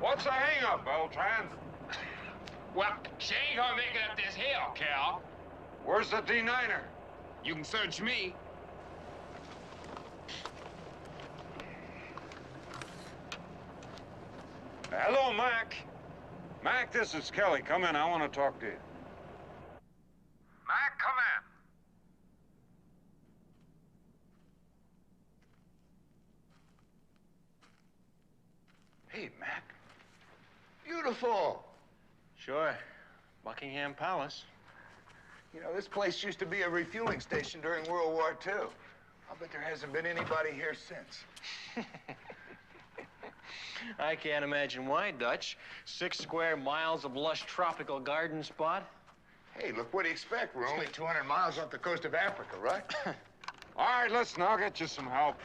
What's the hang-up, Beltran? Well, she ain't gonna make it up this hill, Cal. Where's the D9er? You can search me. Hello, Mac. Mac, this is Kelly. Come in. I want to talk to you. Mac, come in. Hey, Mac. Beautiful. Sure. Buckingham Palace. You know, this place used to be a refueling station during World War II. I'll bet there hasn't been anybody here since. I can't imagine why, Dutch. 6 square miles of lush tropical garden spot. Hey, look, what do you expect? We're only 200 miles off the coast of Africa, right? All right, listen, I'll get you some help.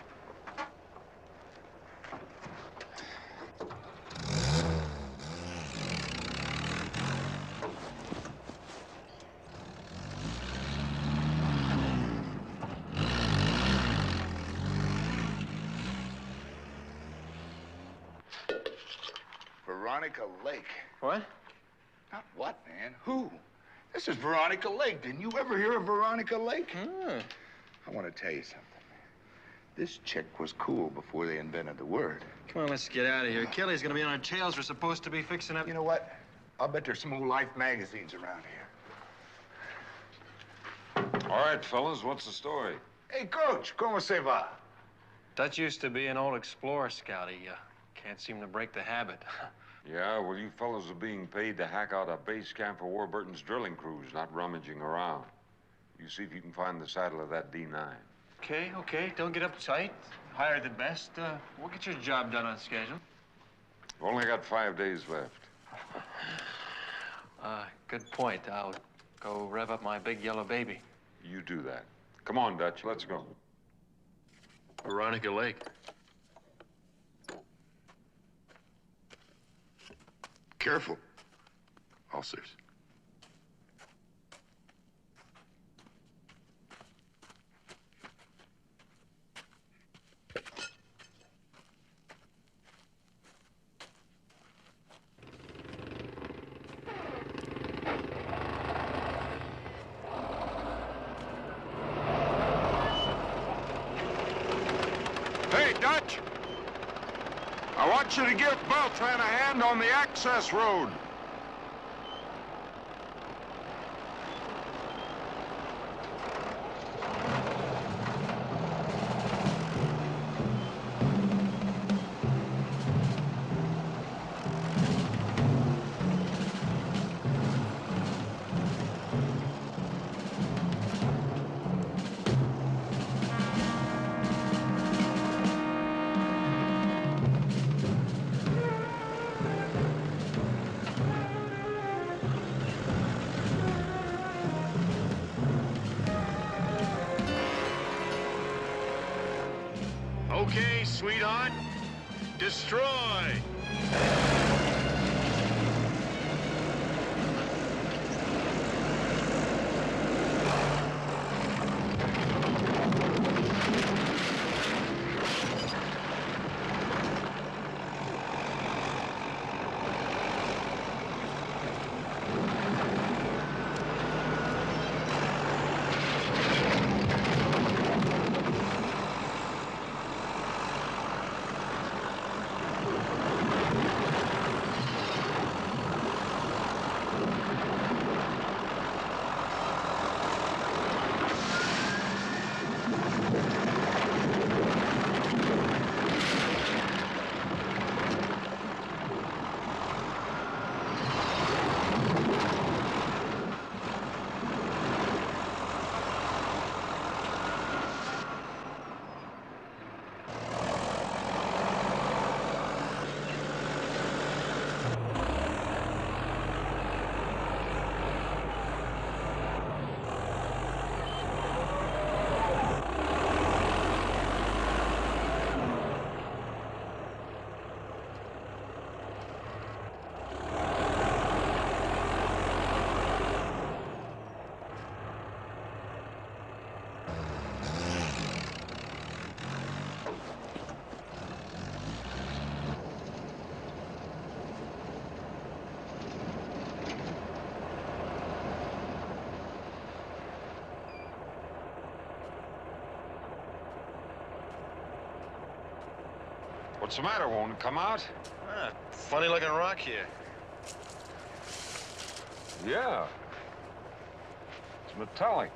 Veronica Lake. What? Not what, man? Who? This is Veronica Lake. Didn't you ever hear of Veronica Lake? I want to tell you something, man. This chick was cool before they invented the word. Come on, let's get out of here. Kelly's gonna be on our tails. We're supposed to be fixing up. You know what? I'll bet there's some old Life magazines around here. All right, fellas, what's the story? Hey, Coach, ¿cómo se va? Dutch used to be an old explorer scout. He can't seem to break the habit. Yeah, well, you fellas are being paid to hack out a base camp for Warburton's drilling crews, not rummaging around. You see if you can find the saddle of that D9. Okay. Don't get uptight. Hire the best. We'll get your job done on schedule. We've only got 5 days left. Good point. I'll go rev up my big yellow baby. You do that. Come on, Dutch, let's go. Veronica Lake. Careful. Ulcers. Hey, Dutch! I want you to give Beltran a hand on the access road. Okay, sweetheart. Destroy! What's the matter? Won't it come out? Ah, funny looking rock here. Yeah. It's metallic.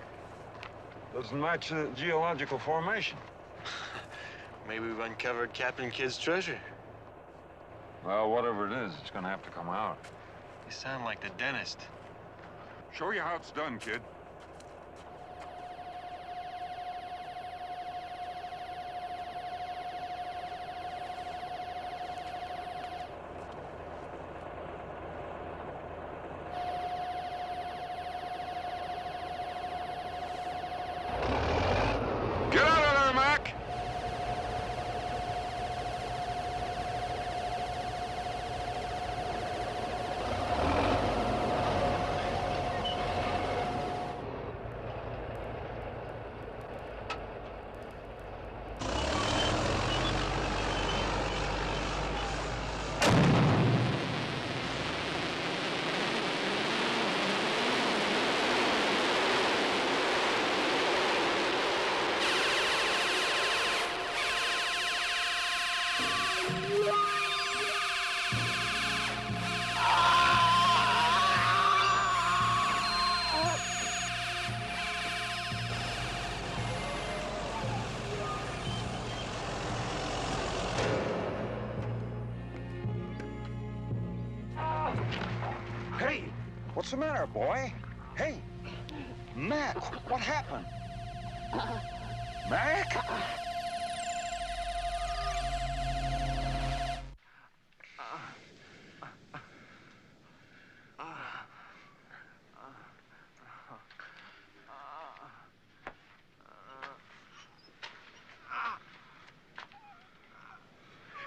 Doesn't match the geological formation. Maybe we've uncovered Captain Kidd's treasure. Well, whatever it is, it's gonna have to come out. You sound like the dentist. Show you how it's done, kid. Get out of there, Mac! Hey, what's the matter, boy? Hey, Mac, what happened? Mac?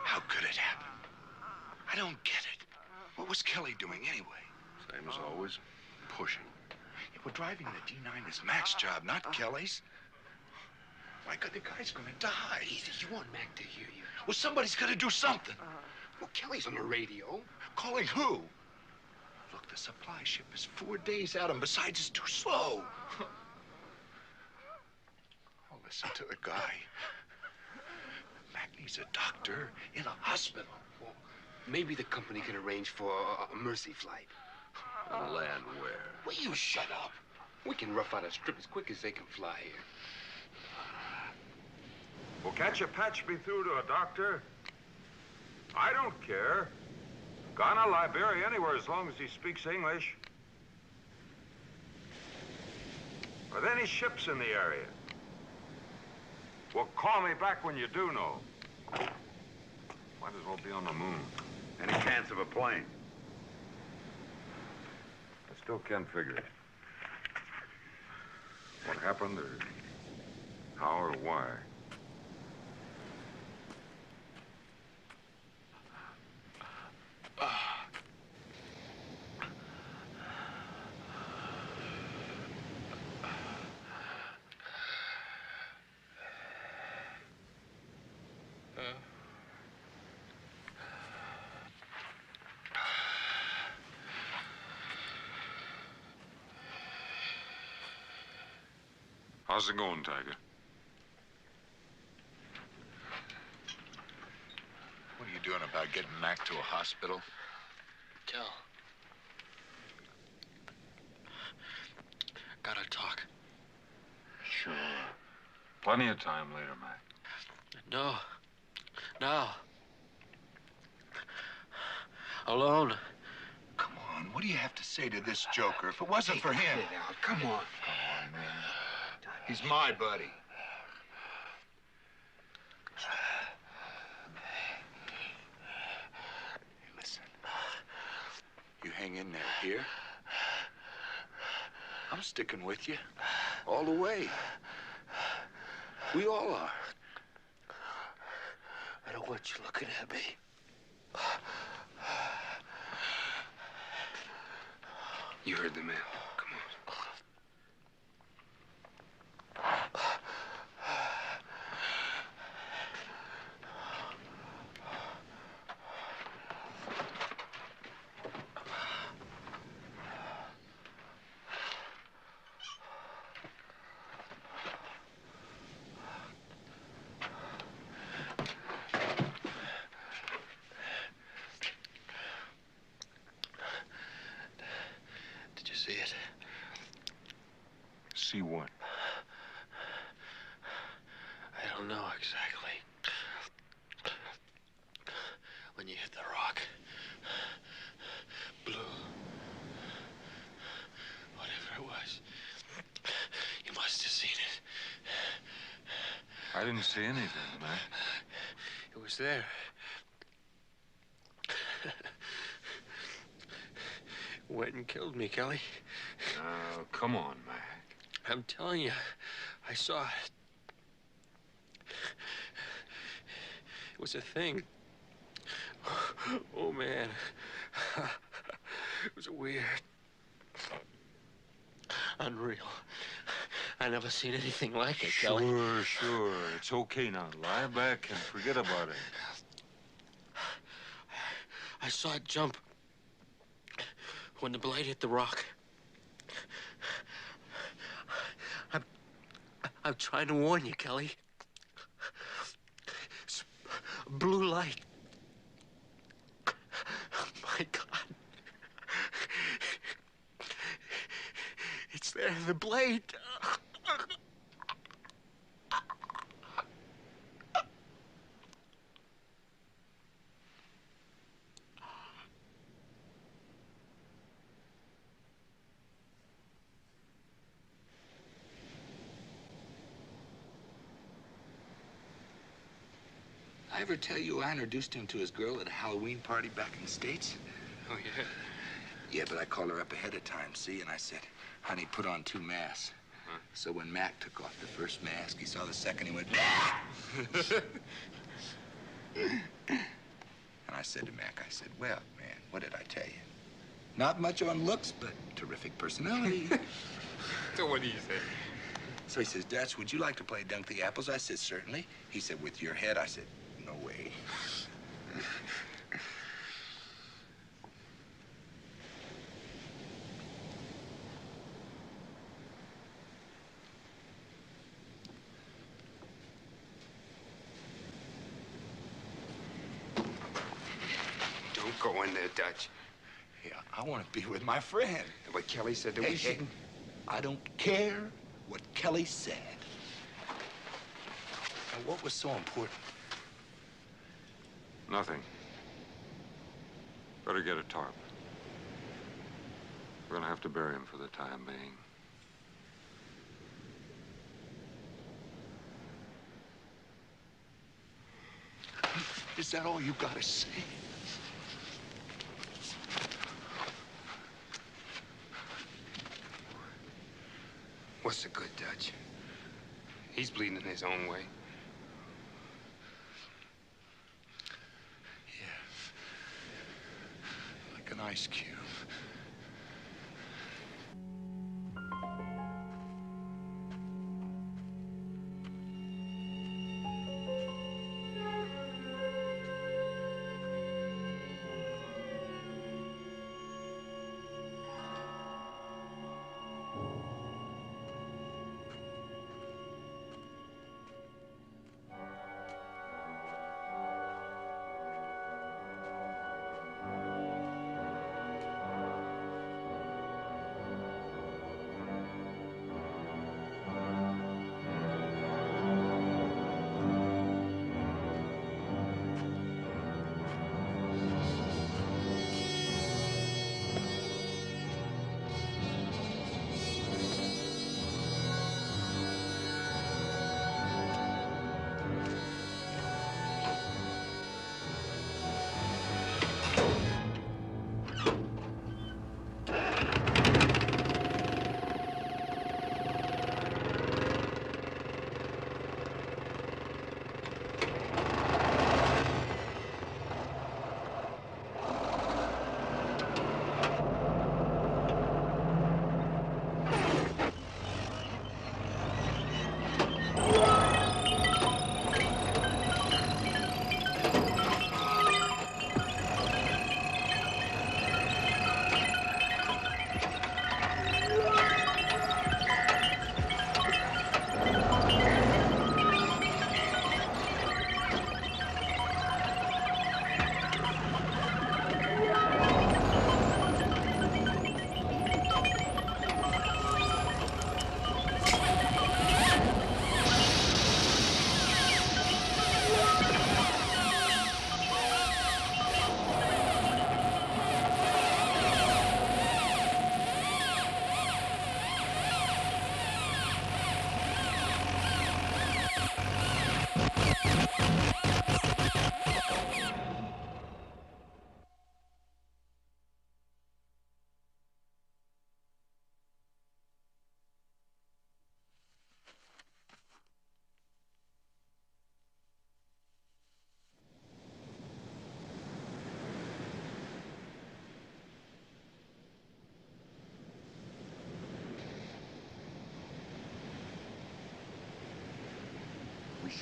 How could it happen? I don't get it. What was Kelly doing anyway? Same as always, pushing. Yeah, we're driving the D9 is Mac's job, not Kelly's. My God, the guy's gonna die. Easy, you want Mac to hear you. Well, somebody's gotta do something. Well, Kelly's on the radio. Calling who? Look, the supply ship is 4 days out, and besides, it's too slow. Oh, listen to the guy. Mac needs a doctor in a hospital. Well, maybe the company can arrange for a mercy flight. Land where? Will you shut up? We can rough out a strip as quick as they can fly here. Well, can't you patch me through to a doctor? I don't care. Ghana, Liberia, anywhere as long as he speaks English. Are there any ships in the area? Well, call me back when you do know. Might as well be on the moon. Any chance of a plane? I still can't figure it. What happened, or how, or why. How's it going, Tiger? What are you doing about getting Mac to a hospital? Kel. Gotta talk. Sure. Plenty of time later, Mac. No. No. Alone. Come on, what do you have to say to this joker? If it wasn't for him... Get it out. Come on. Come on, man. He's my buddy. Hey, listen. You hang in there here. I'm sticking with you. All the way. We all are. I don't want you looking at me. You heard the man. Come on. see what? I don't know exactly. When you hit the rock, blue, whatever it was, you must have seen it. I didn't see anything, man. It was there. Went and killed me, Kelly. Oh, come on, Mac. I'm telling you, I saw it. It was a thing. Oh, man. It was weird. Unreal. I never seen anything like it, Kelly. Sure. It's okay now. Lie back and forget about it. I saw it jump when the blade hit the rock. I'm trying to warn you, Kelly. It's blue light. My God. It's there, the blade. I ever tell you I introduced him to his girl at a Halloween party back in the States? Oh, yeah? Yeah, but I called her up ahead of time, see? And I said, honey, put on 2 masks. Huh? So when Mac took off the first mask, he saw the second, he went, and I said to Mac, I said, well, man, what did I tell you? Not much on looks, but terrific personality. So what do you say? So he says, Dutch, would you like to play Dunk the Apples? I said, certainly. He said, with your head? I said, no way. Don't go in there, Dutch. Yeah, I want to be with my friend. But Kelly said that Hey, we shouldn't. I don't care what Kelly said. And what was so important? Nothing. Better get a tarp. We're gonna have to bury him for the time being. Is that all you gotta say? What's the good, Dutch? He's bleeding in his own way. Yeah. Like an ice cube.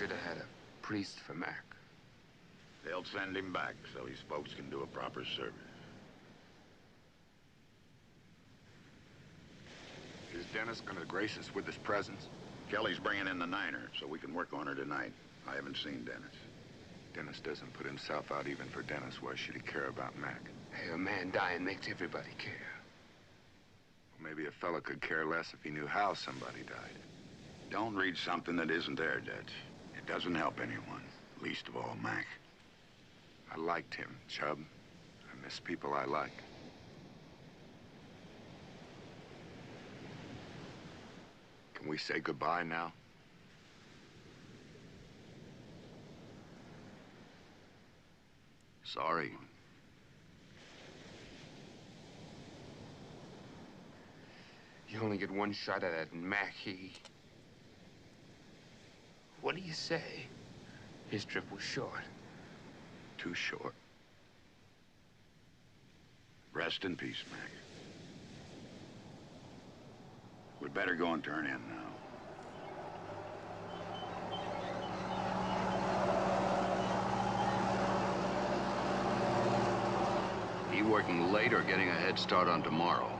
should have had a priest for Mac. They'll send him back so his folks can do a proper service. Is Dennis gonna grace us with his presence? Kelly's bringing in the Niner so we can work on her tonight. I haven't seen Dennis. Dennis doesn't put himself out even for Dennis. Why should he care about Mac? Hey, a man dying makes everybody care. Maybe a fella could care less if he knew how somebody died. Don't read something that isn't there, Dutch. It doesn't help anyone, least of all Mac. I liked him, Chubb. I miss people I like. Can we say goodbye now? Sorry. You only get one shot at that, and Mac, What do you say? His trip was short. Too short. Rest in peace, Mac. We'd better go and turn in now. He working late or getting a head start on tomorrow?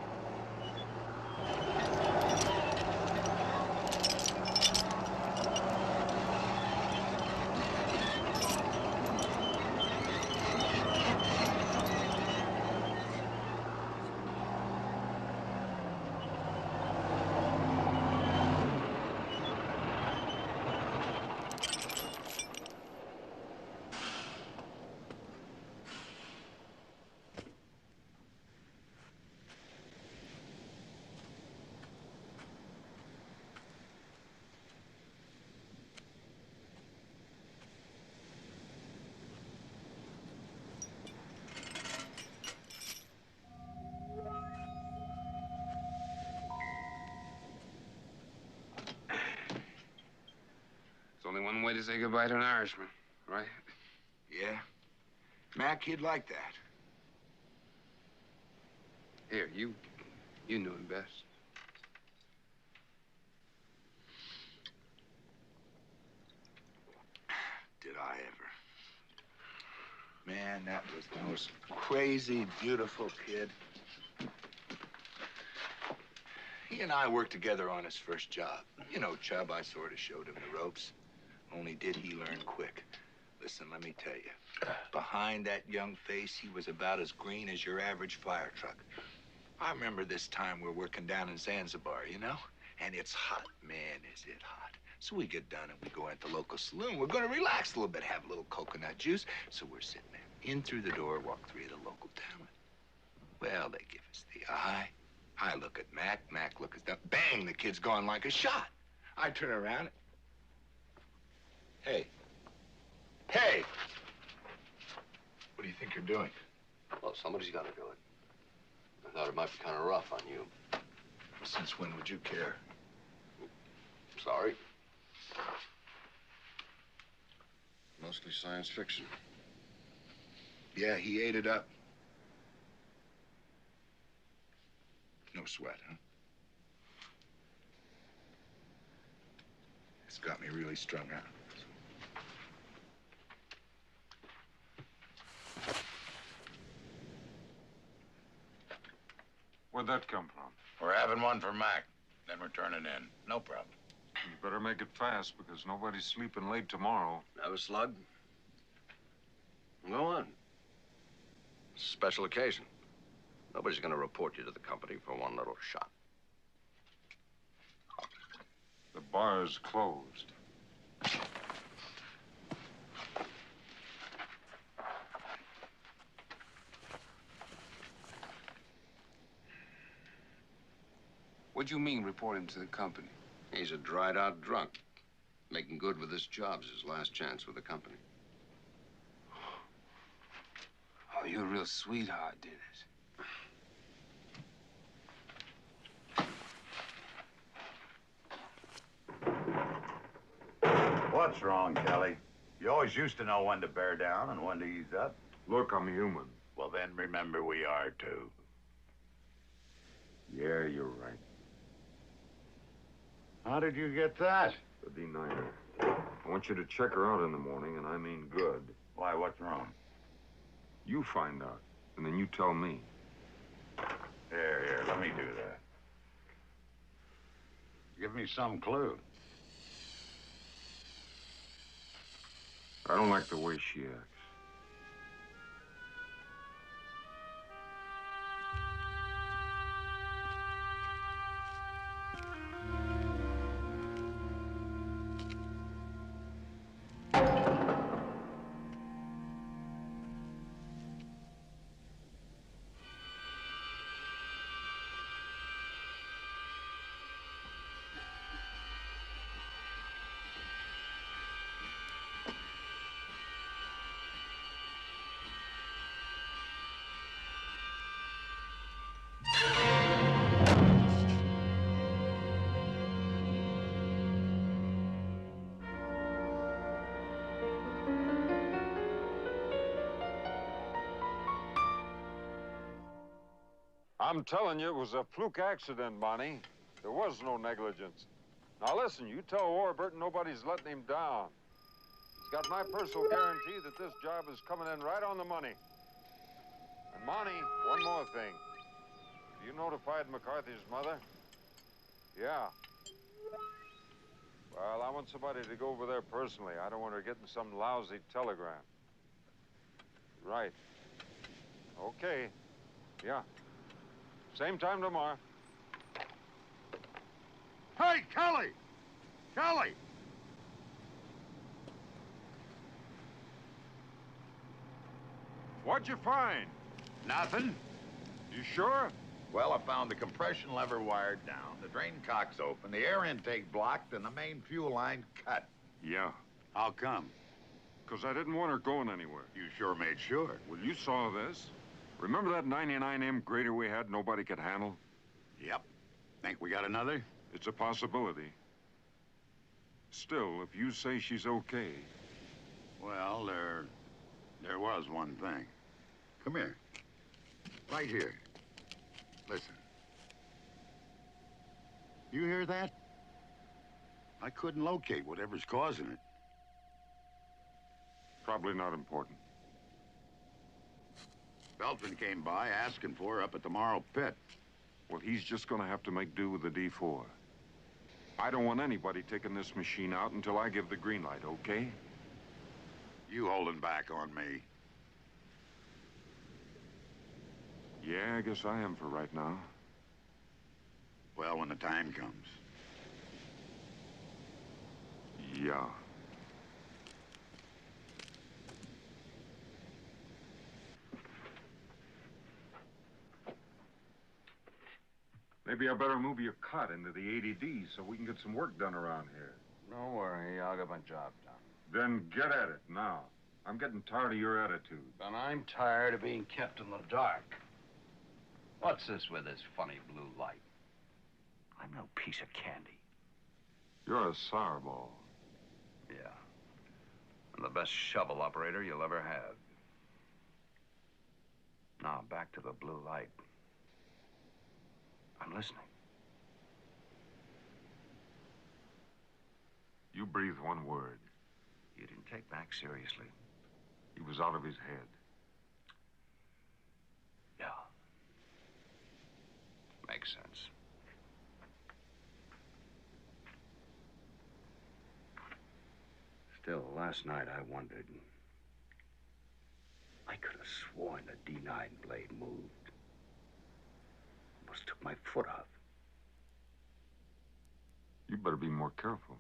There's only one way to say goodbye to an Irishman, right? Yeah? Mac, he'd like that. Here, you knew him best. Did I ever? Man, that was the most crazy, beautiful kid. He and I worked together on his first job. You know, Chubb, I sort of showed him the ropes. Only did he learn quick. Listen, let me tell you. Behind that young face, he was about as green as your average fire truck. I remember this time we're working down in Zanzibar, you know? And it's hot. Man, is it hot. So we get done and we go into the local saloon. We're going to relax a little bit, have a little coconut juice. So we're sitting there. In through the door walk three of the local talent. Well, they give us the eye. I look at Mac. Mac look at them. Bang, the kid's gone like a shot. I turn around. Hey. Hey! What do you think you're doing? Well, somebody's got to do it. I thought it might be kind of rough on you. Since when would you care? Sorry. Mostly science fiction. Yeah, he ate it up. No sweat, huh? It's got me really strung out. Where'd that come from? We're having one for Mac. Then we're turning in. No problem. You better make it fast, because nobody's sleeping late tomorrow. Have a slug? Go on. It's a special occasion. Nobody's going to report you to the company for one little shot. The bar's closed. What do you mean, report him to the company? He's a dried-out drunk. Making good with his job's his last chance with the company. Oh, you're a real sweetheart, Dennis. What's wrong, Kelly? You always used to know when to bear down and when to ease up. Look, I'm human. Well, then remember we are, too. Yeah, you're right. How did you get that? The D9er. I want you to check her out in the morning, and I mean good. Why, what's wrong? You find out, and then you tell me. Here, let me do that. Give me some clue. I don't like the way she acts. I'm telling you, it was a fluke accident, Bonnie. There was no negligence. Now listen, you tell Warburton nobody's letting him down. He's got my personal guarantee that this job is coming in right on the money. And Bonnie, one more thing. You notified McCarthy's mother? Yeah. Well, I want somebody to go over there personally. I don't want her getting some lousy telegram. Right. Okay. Yeah. Same time tomorrow. Hey, Kelly! Kelly! What'd you find? Nothing. You sure? Well, I found the compression lever wired down, the drain cock's open, the air intake blocked, and the main fuel line cut. Yeah. How come? Because I didn't want her going anywhere. You sure made sure. Well, you saw this. Remember that 99M grader we had nobody could handle? Yep. Think we got another? It's a possibility. Still, if you say she's okay... Well, there was one thing. Come here. Right here. Listen. You hear that? I couldn't locate whatever's causing it. Probably not important. Beltran came by asking for her up at the Morrow Pit. Well, he's just gonna have to make do with the D4. I don't want anybody taking this machine out until I give the green light, okay? You holding back on me. Yeah, I guess I am for right now. Well, when the time comes. Yeah. Maybe I better move your cot into the 80D so we can get some work done around here. Don't worry, I'll get my job done. Then get at it now. I'm getting tired of your attitude. And I'm tired of being kept in the dark. What's this with this funny blue light? I'm no piece of candy. You're a sourball. Yeah. I'm the best shovel operator you'll ever have. Now, back to the blue light. I'm listening. You breathe one word. You didn't take back seriously. He was out of his head. Yeah. Makes sense. Still, last night I wondered. I could have sworn the D9 blade moved. Almost took my foot off. You better be more careful.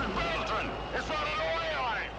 Where's Beltran? It's running away on him.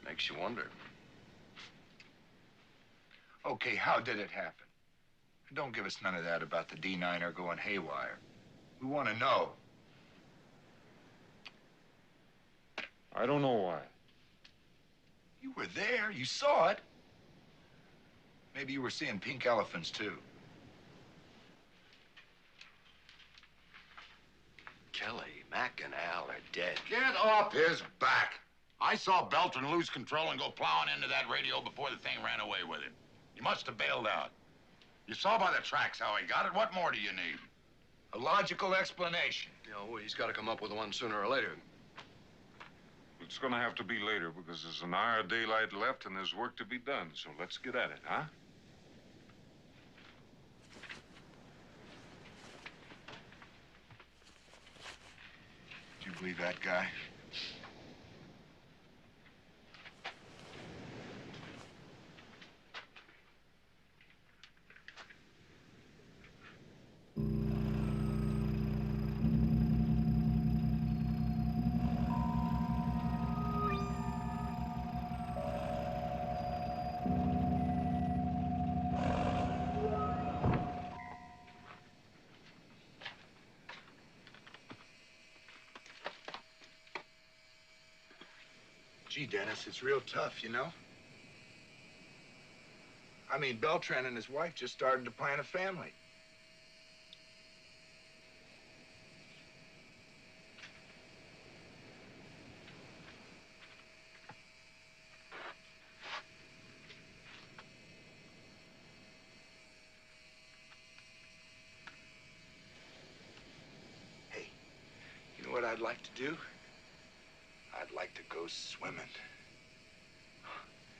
Makes you wonder. Okay, how did it happen? Don't give us none of that about the D9er going haywire. We want to know. I don't know why. You were there. You saw it. Maybe you were seeing pink elephants, too. Kelly, Mac, and Al are dead. Get off his back. I saw Beltran lose control and go plowing into that radio before the thing ran away with him. He must have bailed out. You saw by the tracks how he got it. What more do you need? A logical explanation. You know, he's got to come up with one sooner or later. It's gonna have to be later because there's an hour of daylight left and there's work to be done. So let's get at it, huh? Do you believe that guy? Gee, Dennis, it's real tough, you know? I mean, Beltran and his wife just started to plan a family. I'd like to do? I'd like to go swimming.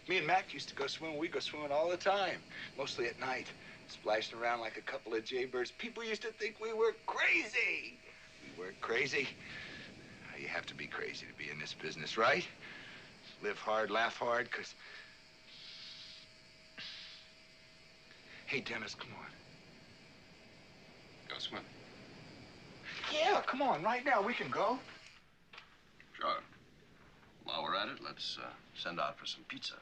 Me and Mac used to go swimming. We go swimming all the time, mostly at night, splashing around like a couple of jaybirds. People used to think we were crazy. We weren't crazy. You have to be crazy to be in this business, right? Live hard, laugh hard, because... Hey, Dennis, come on. Go swim. Yeah, come on, right now. We can go. Sure. While we're at it, let's send out for some pizza.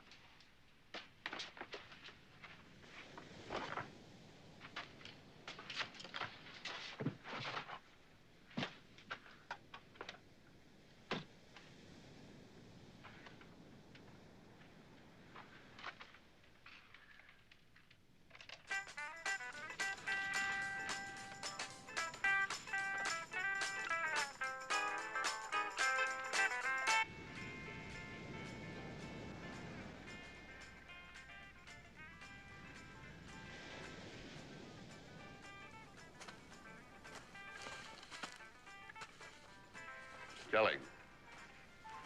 Kelly,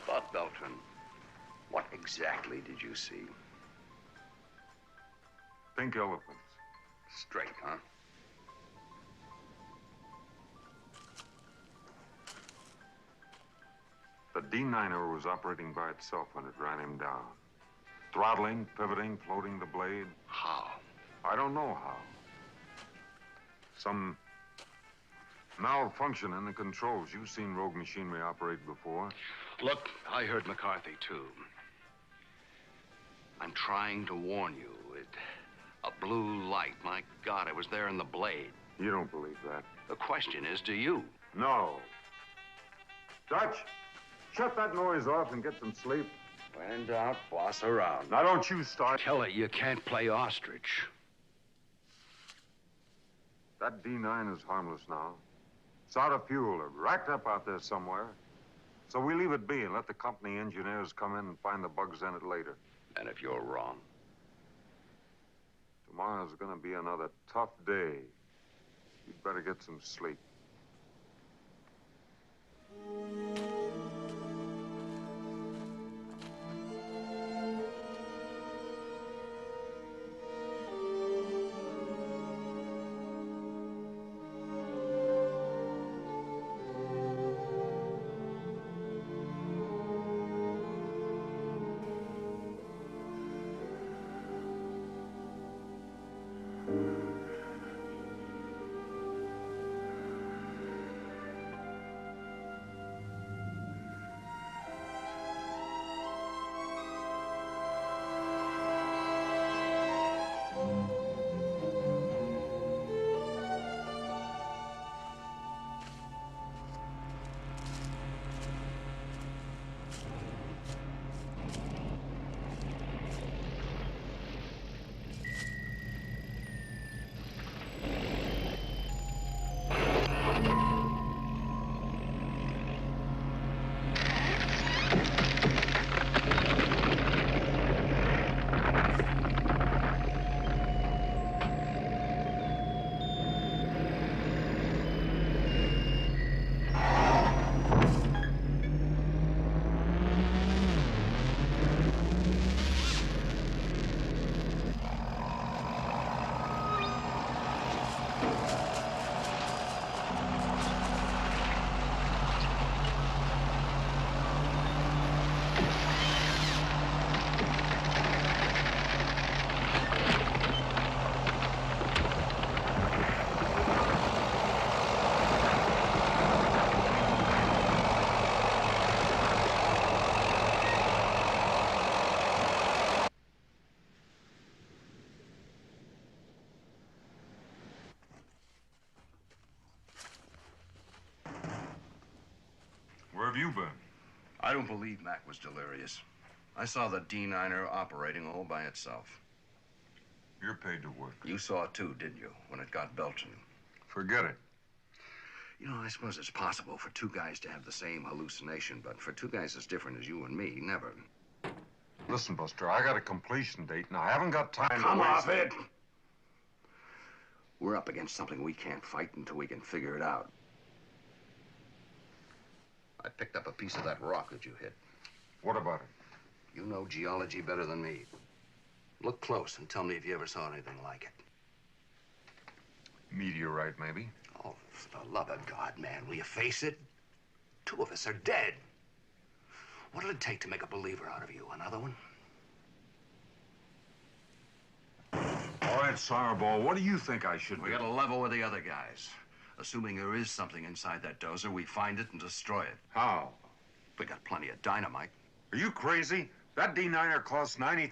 about Beltran, what exactly did you see? Pink elephants. Straight, huh? The D9er was operating by itself when it ran him down. Throttling, pivoting, floating the blade. How? I don't know how. Some malfunction in the controls. You've seen rogue machinery operate before. Look, I heard McCarthy, too. I'm trying to warn you. A blue light. My God, it was there in the blade. You don't believe that. The question is, do you? No. Dutch, shut that noise off and get some sleep. When in doubt, boss around. Now, don't you start. Kelly, you can't play ostrich. That D9 is harmless now. It's out of fuel or racked up out there somewhere. So we leave it be and let the company engineers come in and find the bugs in it later. And if you're wrong? Tomorrow's gonna be another tough day. You'd better get some sleep. Where have you been? I don't believe Mac was delirious. I saw the D9er operating all by itself. You're paid to work. You saw it too, didn't you, when it got Beltran? Forget it. You know, I suppose it's possible for two guys to have the same hallucination, but for two guys as different as you and me, never. Listen, Buster, I got a completion date, and I haven't got time Come to waste. off it! We're up against something we can't fight until we can figure it out. I picked up a piece of that rock that you hit. What about it? You know geology better than me. Look close and tell me if you ever saw anything like it. Meteorite, maybe. Oh, for the love of God, man, will you face it? 2 of us are dead. What'll it take to make a believer out of you? Another one? All right, Fireball, what do you think I should do? We gotta level with the other guys. Assuming there is something inside that dozer, we find it and destroy it. How? We got plenty of dynamite. Are you crazy? That D9er costs 90...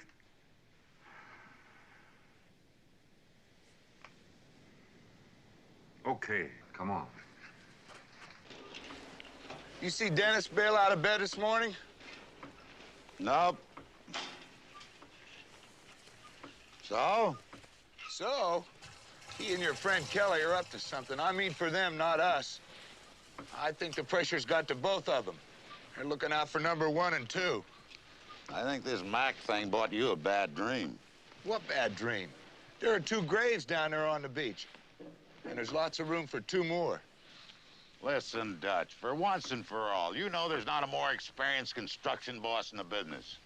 Okay, come on. You see Dennis bail out of bed this morning? Nope. So? So, he and your friend Kelly are up to something. I mean for them, not us. I think the pressure's got to both of them. They're looking out for number 1 and 2. I think this Mac thing bought you a bad dream. What bad dream? There are 2 graves down there on the beach. And there's lots of room for 2 more. Listen, Dutch, for once and for all, you know there's not a more experienced construction boss in the business.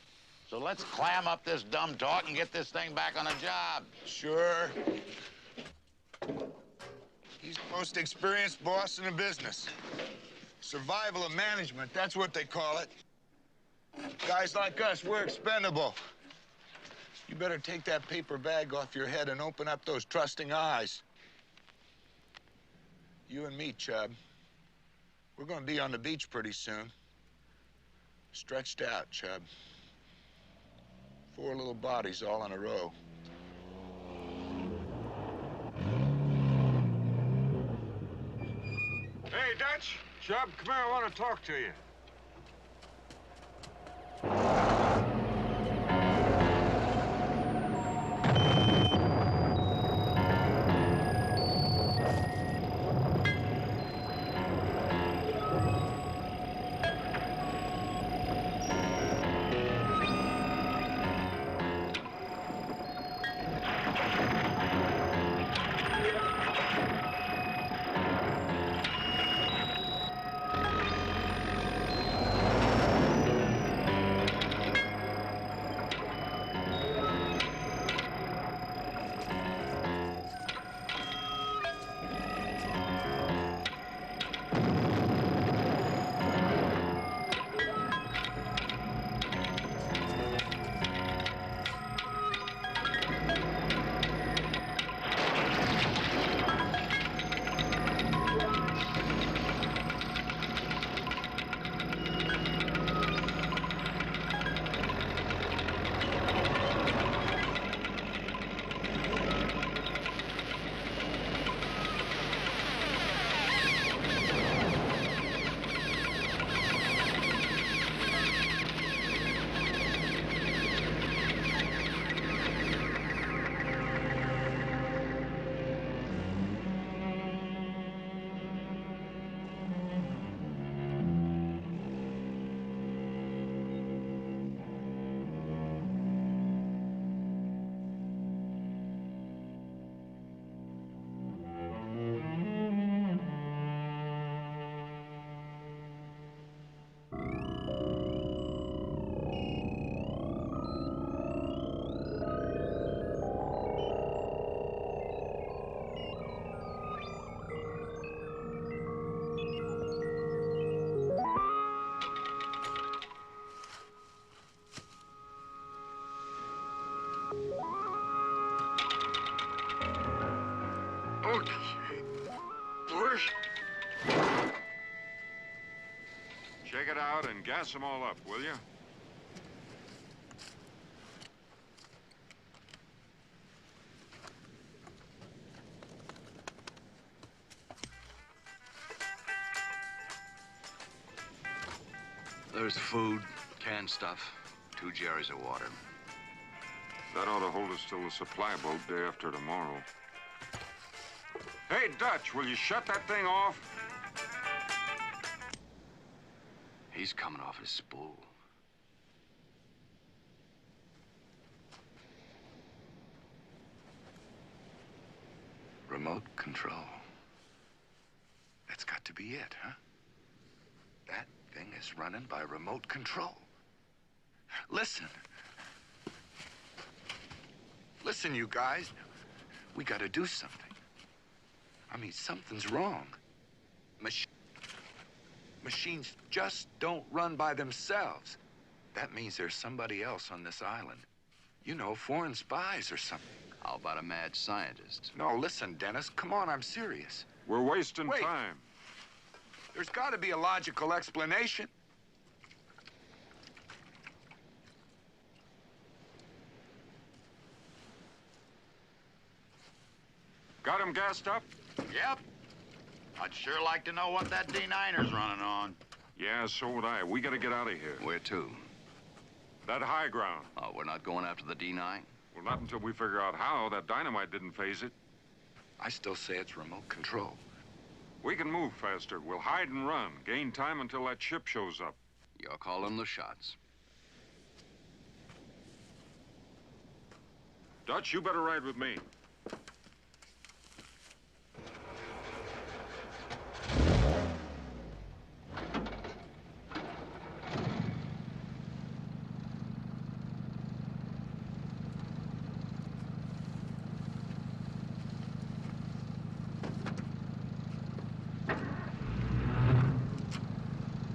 So let's clam up this dumb talk and get this thing back on a job. Sure. He's the most experienced boss in the business. Survival of management, that's what they call it. Guys like us, we're expendable. You better take that paper bag off your head and open up those trusting eyes. You and me, Chub. We're gonna be on the beach pretty soon. Stretched out, Chub. 4 little bodies all in a row. Hey, Dutch. Chub, come here, I want to talk to you. Check it out and gas them all up, will you? There's food, canned stuff, 2 jerry's of water. That ought to hold us till the supply boat day after tomorrow. Hey, Dutch, will you shut that thing off? He's coming off his spool. Remote control. That's got to be it, huh? That Everything is running by remote control. Listen. Listen, you guys. We gotta do something. I mean, something's wrong. Machines just don't run by themselves. That means there's somebody else on this island. You know, foreign spies or something. How about a mad scientist? No, listen, Dennis. Come on, I'm serious. We're wasting Wait. time. There's got to be a logical explanation. Got him gassed up? Yep. I'd sure like to know what that D9er's running on. Yeah, so would I. We gotta get out of here. Where to? That high ground. Oh, we're not going after the D9? Well, not until we figure out how. That dynamite didn't phase it. I still say it's remote control. We can move faster. We'll hide and run. Gain time until that ship shows up. You're calling the shots. Dutch, you better ride with me.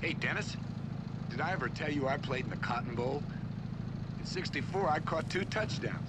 Hey, Dennis, did I ever tell you I played in the Cotton Bowl? In '64, I caught 2 touchdowns.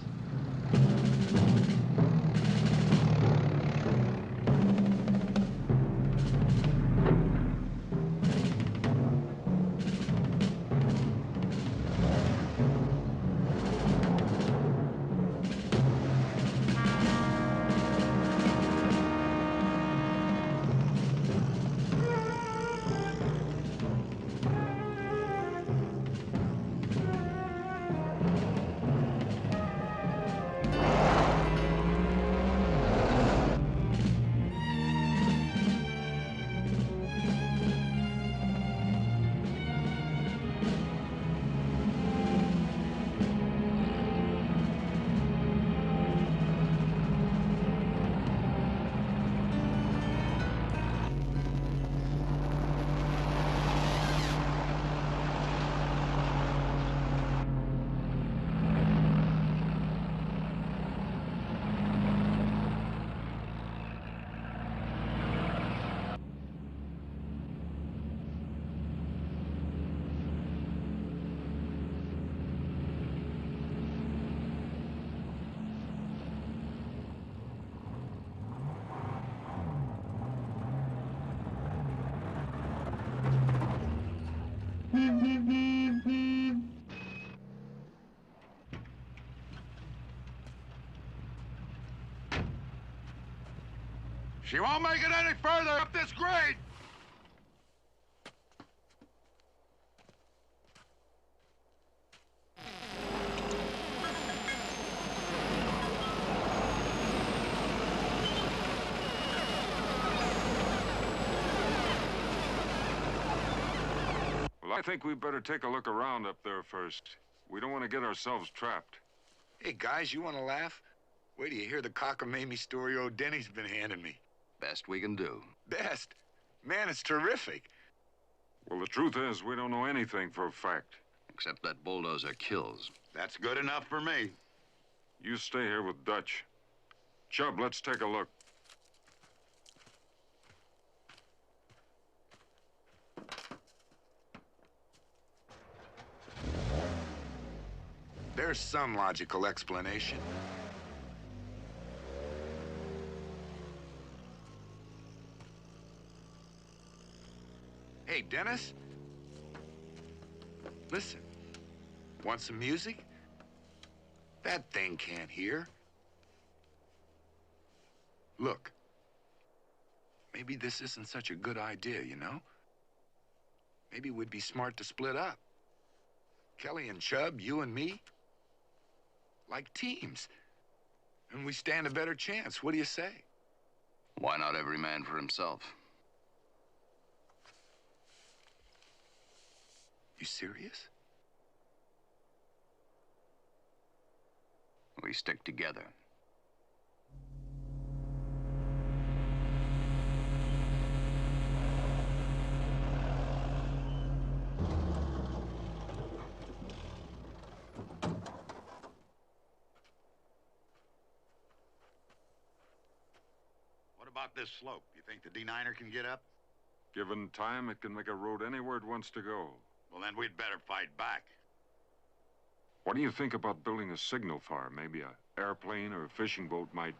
She won't make it any further up this grade. Well, I think we better take a look around up there first. We don't want to get ourselves trapped. Hey, guys, you want to laugh? Wait till you hear the cockamamie story old Denny's been handing me. Best we can do. Best? Man, it's terrific. Well, the truth is, we don't know anything for a fact. Except that bulldozer kills. That's good enough for me. You stay here with Dutch. Chubb, let's take a look. There's some logical explanation. Hey, Dennis? Listen. Want some music? That thing can't hear. Look. Maybe this isn't such a good idea, you know? Maybe we'd be smart to split up. Kelly and Chubb, you and me. Like teams. And we stand a better chance. What do you say? Why not every man for himself? You serious? We stick together. about this slope? You think the D9er can get up? Given time, it can make a road anywhere it wants to go. Well, then we'd better fight back. What do you think about building a signal farm? Maybe an airplane or a fishing boat might...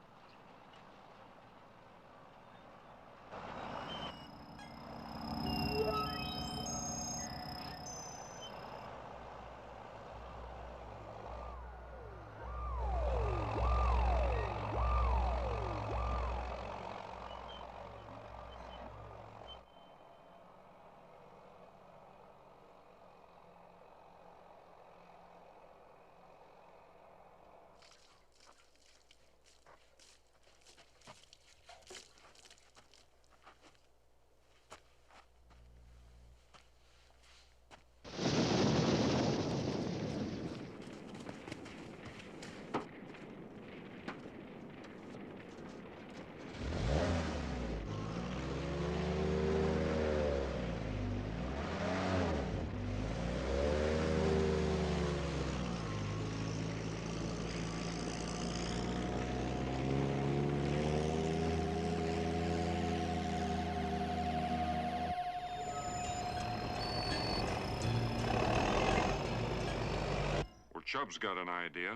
Chubb's got an idea.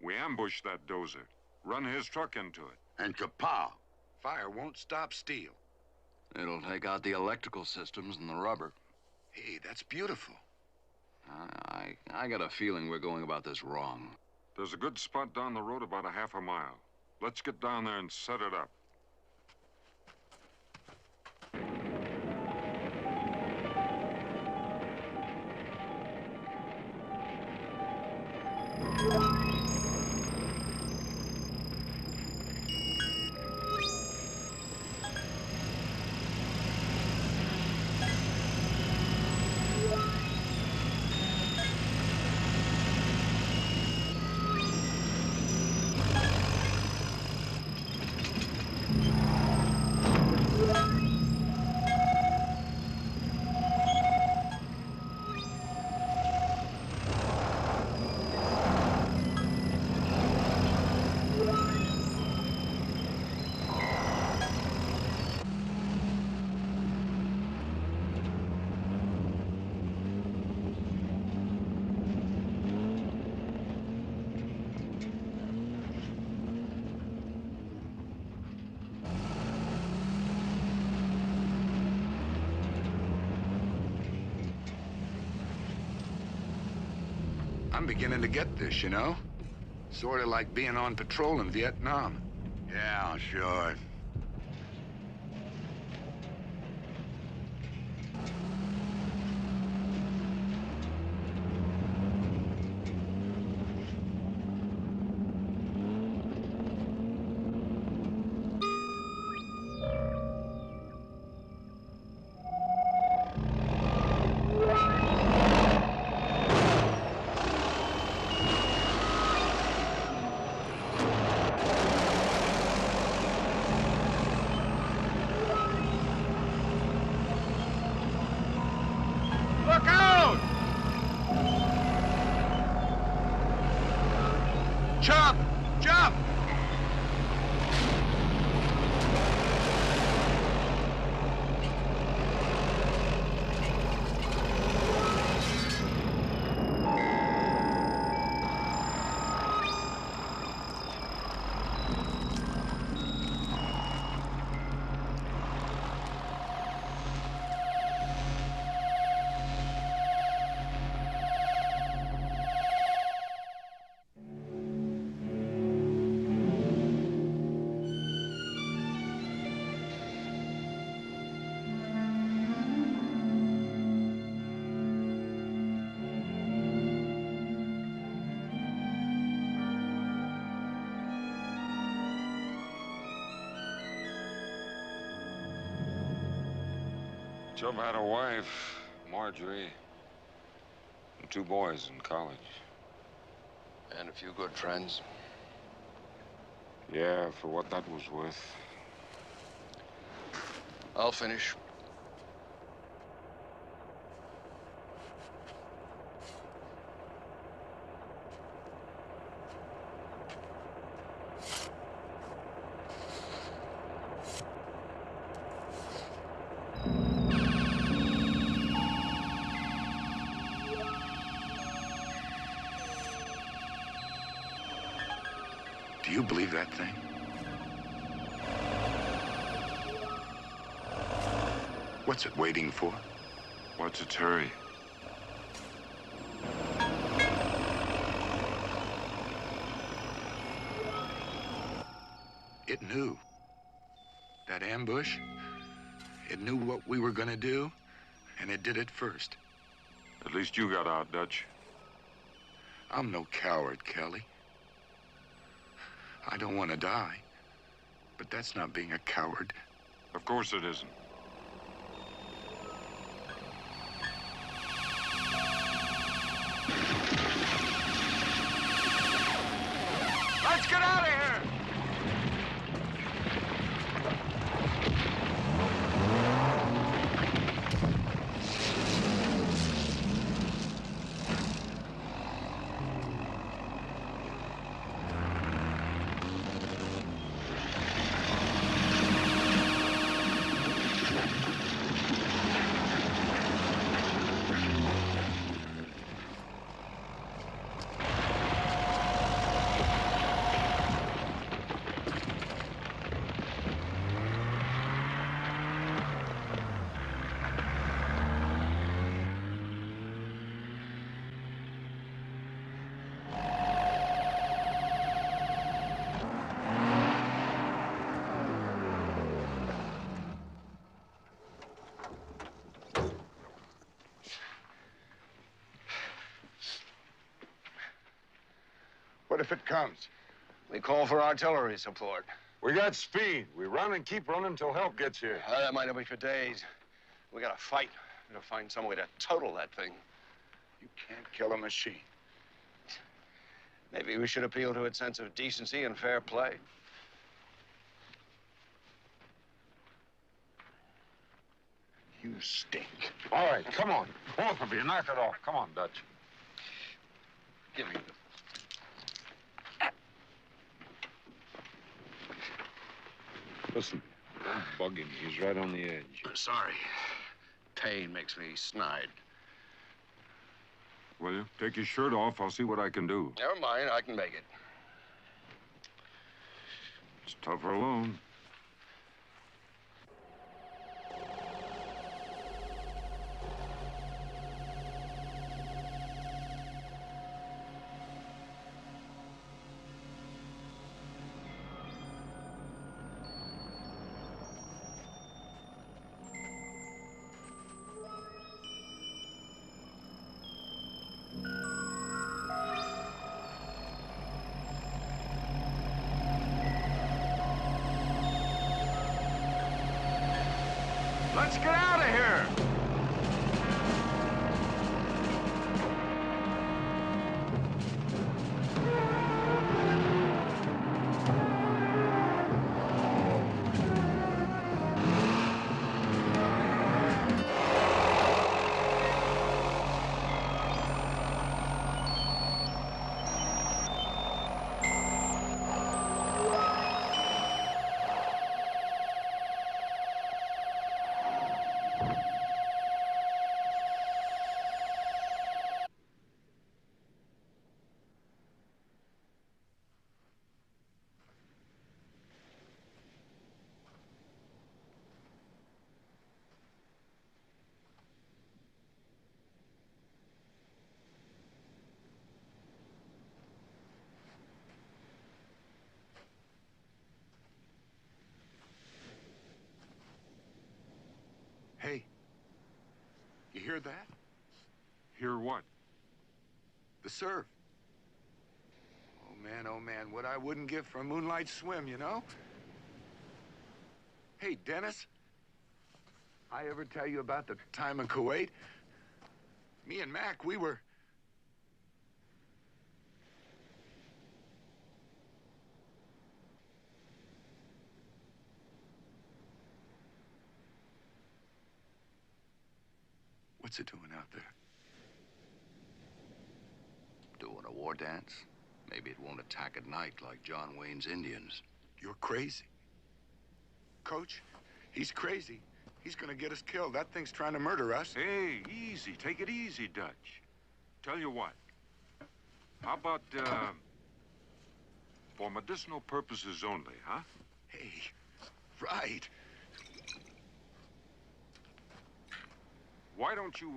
We ambush that dozer, run his truck into it. And kapow! Fire won't stop steel. It'll take out the electrical systems and the rubber. Hey, that's beautiful. I got a feeling we're going about this wrong. There's a good spot down the road about a half a mile. Let's get down there and set it up. I'm beginning to get this, you know? Sort of like being on patrol in Vietnam. Yeah, sure. Jump! Jump! Chubb had a wife, Marjorie, and 2 boys in college. And a few good friends. Yeah, for what that was worth. I'll finish. Do you believe that thing? What's it waiting for? What's its hurry? It knew. That ambush, it knew what we were gonna do, and it did it first. At least you got out, Dutch. I'm no coward, Kelly. I don't want to die, but that's not being a coward. Of course it isn't. Let's get out of here! What if it comes? We call for artillery support. We got speed. We run and keep running until help gets here. That might not be for days. We gotta fight. We gotta find some way to total that thing. You can't kill a machine. Maybe we should appeal to its sense of decency and fair play. You stink. All right, come on. Both of you, knock it off. Come on, Dutch. Give me the... Listen, don't bug him. He's right on the edge. Sorry. Pain makes me snide. Will you? Take your shirt off. I'll see what I can do. Never mind, I can make it. It's tougher alone. Let's get out of here! Hey, you hear that? Hear what? The surf. Oh, man, what I wouldn't give for a moonlight swim, you know? Hey, Dennis, I ever tell you about the time in Kuwait? Me and Mac, we were... What's it doing out there? Doing a war dance? Maybe it won't attack at night like John Wayne's Indians. You're crazy. Coach, he's crazy. He's gonna get us killed. That thing's trying to murder us. Hey, easy. Take it easy, Dutch. Tell you what. How about, For medicinal purposes only, huh? Hey, right. Why don't you,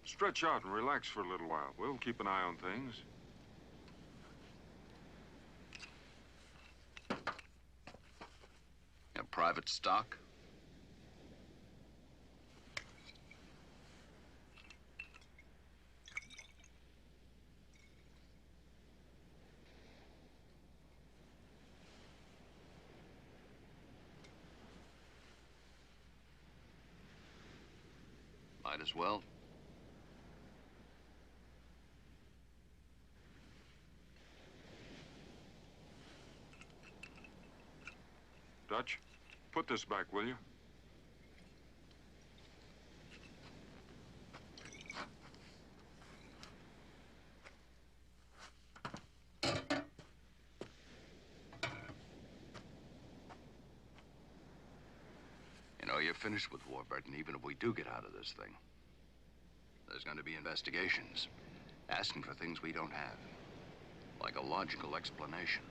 stretch out and relax for a little while? We'll keep an eye on things. A private stock? Might as well. Dutch, put this back, will you? You know, you're finished with Warburton, even if we do get out of this thing. There's going to be investigations, asking for things we don't have, like a logical explanation.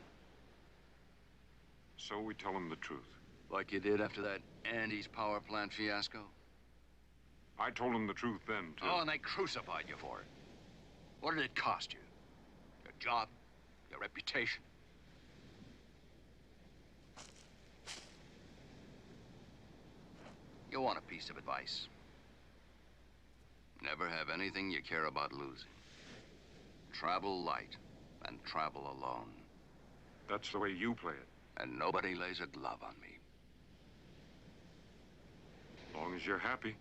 So we tell him the truth. Like you did after that Andes power plant fiasco? I told him the truth then, too. Oh, and they crucified you for it. What did it cost you? Your job? Your reputation? You want a piece of advice. Never have anything you care about losing. Travel light and travel alone. That's the way you play it. And nobody lays a glove on me. As long as you're happy.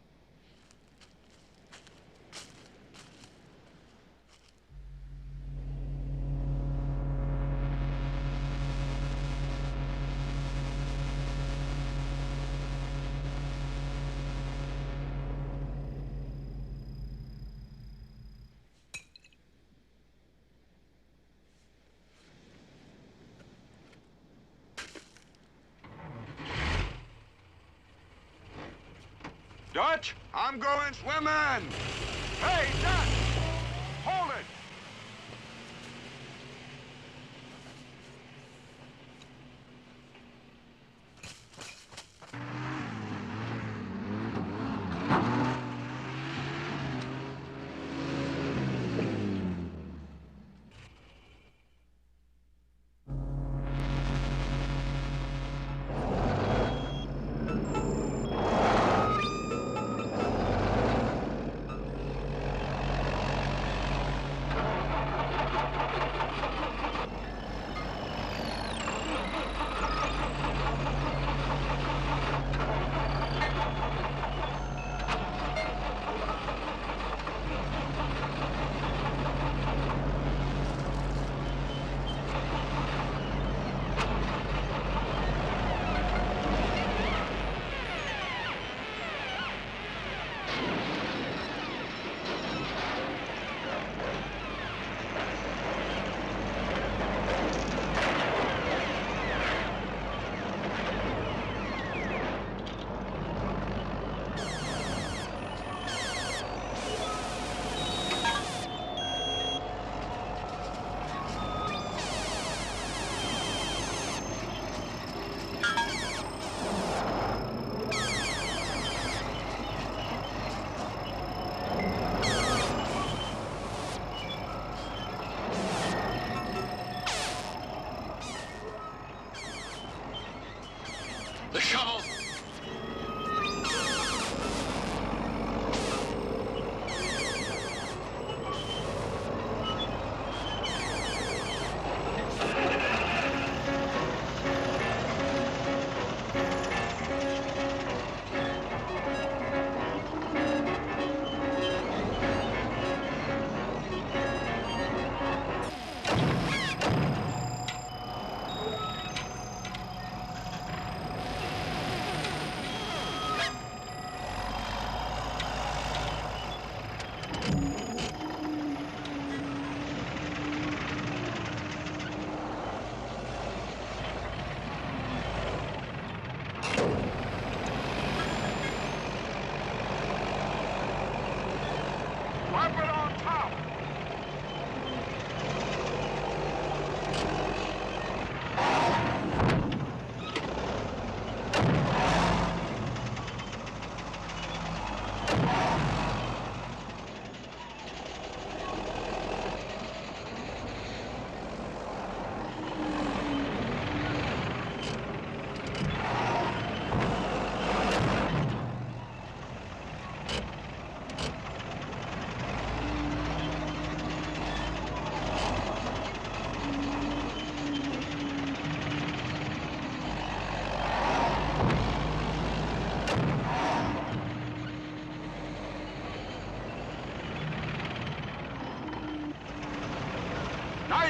Dutch, I'm going swimming. Hey, Dutch, hold it.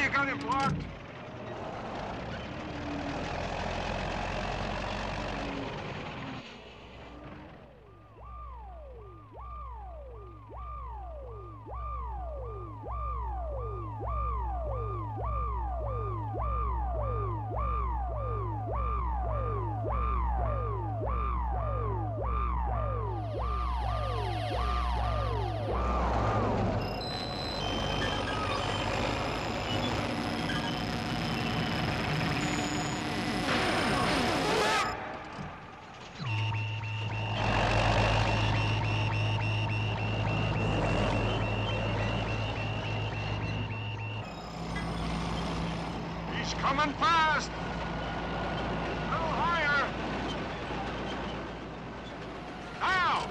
you got him blocked. He's coming fast! A little higher! Now!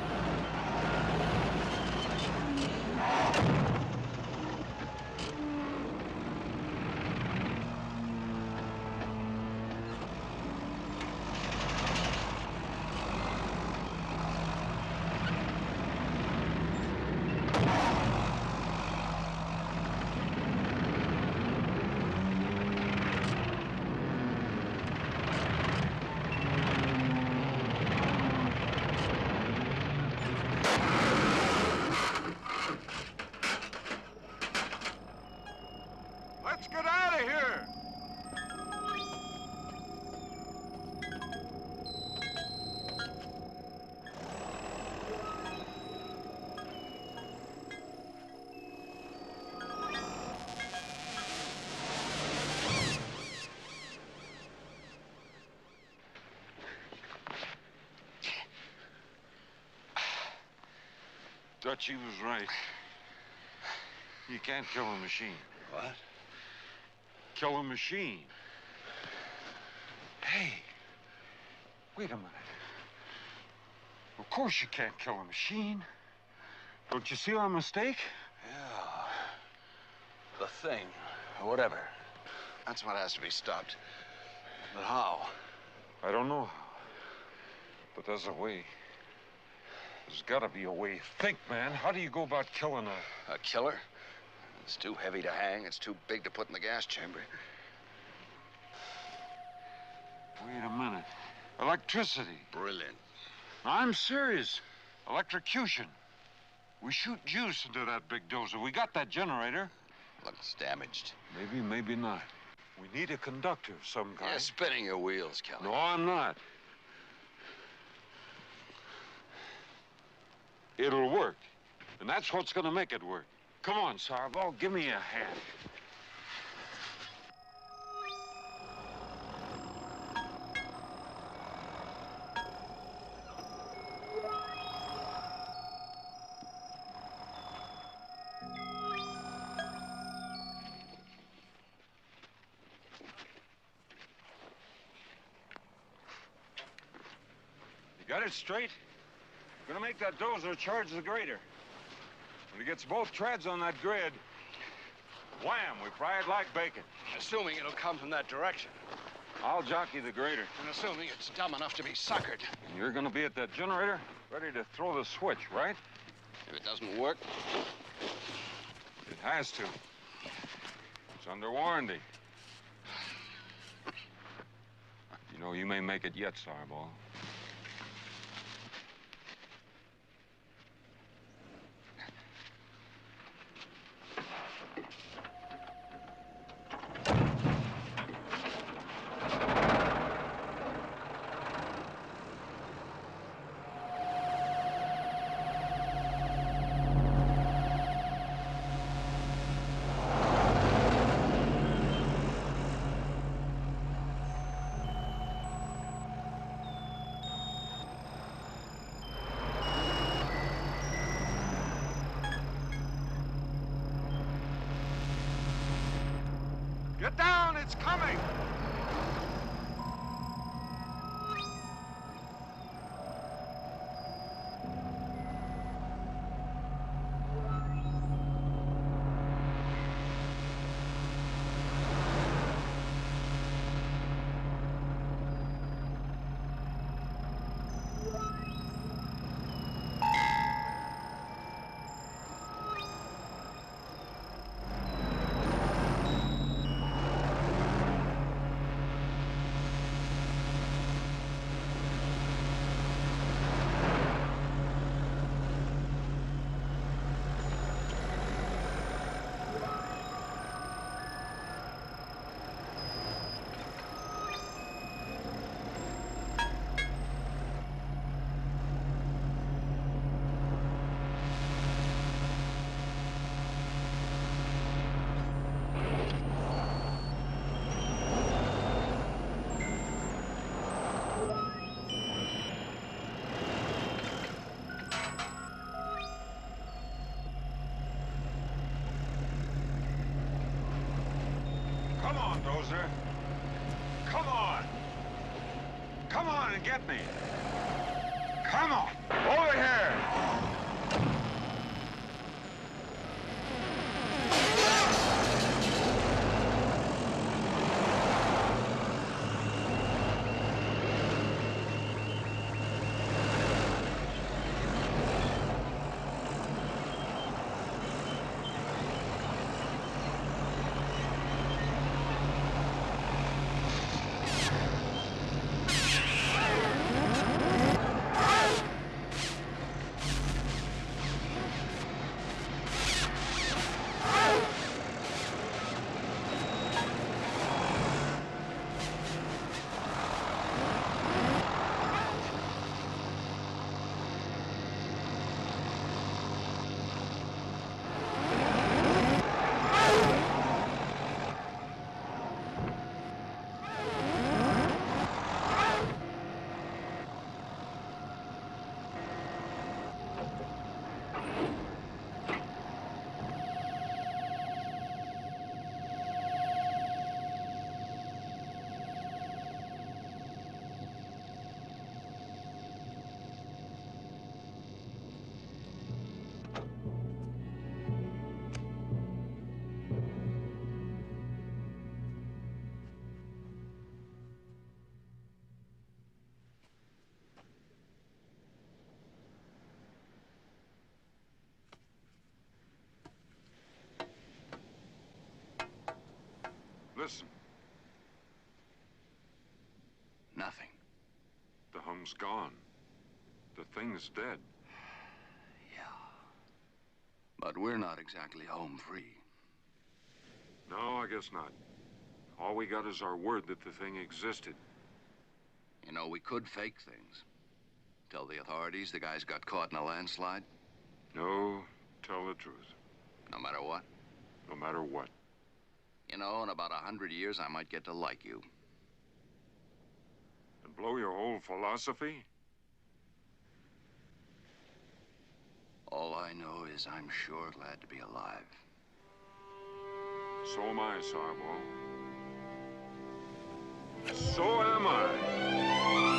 Let's get out of here! Dutchie was right. You can't kill a machine. What? Kill a machine. Hey, wait a minute. Of course you can't kill a machine. Don't you see our mistake? Yeah. The thing, or whatever. That's what has to be stopped. But how? I don't know how. But there's a way. There's gotta be a way. Think, man. How do you go about killing A killer? It's too heavy to hang. It's too big to put in the gas chamber. Wait a minute. Electricity. Brilliant. I'm serious. Electrocution. We shoot juice into that big dozer. We got that generator. Looks damaged. Maybe, maybe not. We need a conductor of some kind. You're spinning your wheels, Kelly. No, I'm not. It'll work. And that's what's gonna make it work. Come on, Sarbo, give me a hand. You got it straight? Gonna make that dozer charge the grader. When he gets both treads on that grid, wham, we fry it like bacon. Assuming it'll come from that direction. I'll jockey the grader. And assuming it's dumb enough to be suckered. And you're gonna be at that generator, ready to throw the switch, right? If it doesn't work, It has to. It's under warranty. You know, you may make it yet, Starball. Get down, it's coming! Come on, Dozer. Come on. Come on and get me. Come on. Over here. Listen, Nothing. the hum's gone. The thing's dead. Yeah. But we're not exactly home free. No, I guess not. All we got is our word that the thing existed. You know, we could fake things. Tell the authorities the guys got caught in a landslide. No, tell the truth. No matter what. No matter what. You know, in about 100 years, I might get to like you. And blow your whole philosophy? All I know is I'm sure glad to be alive. So am I, Sarbo. So am I.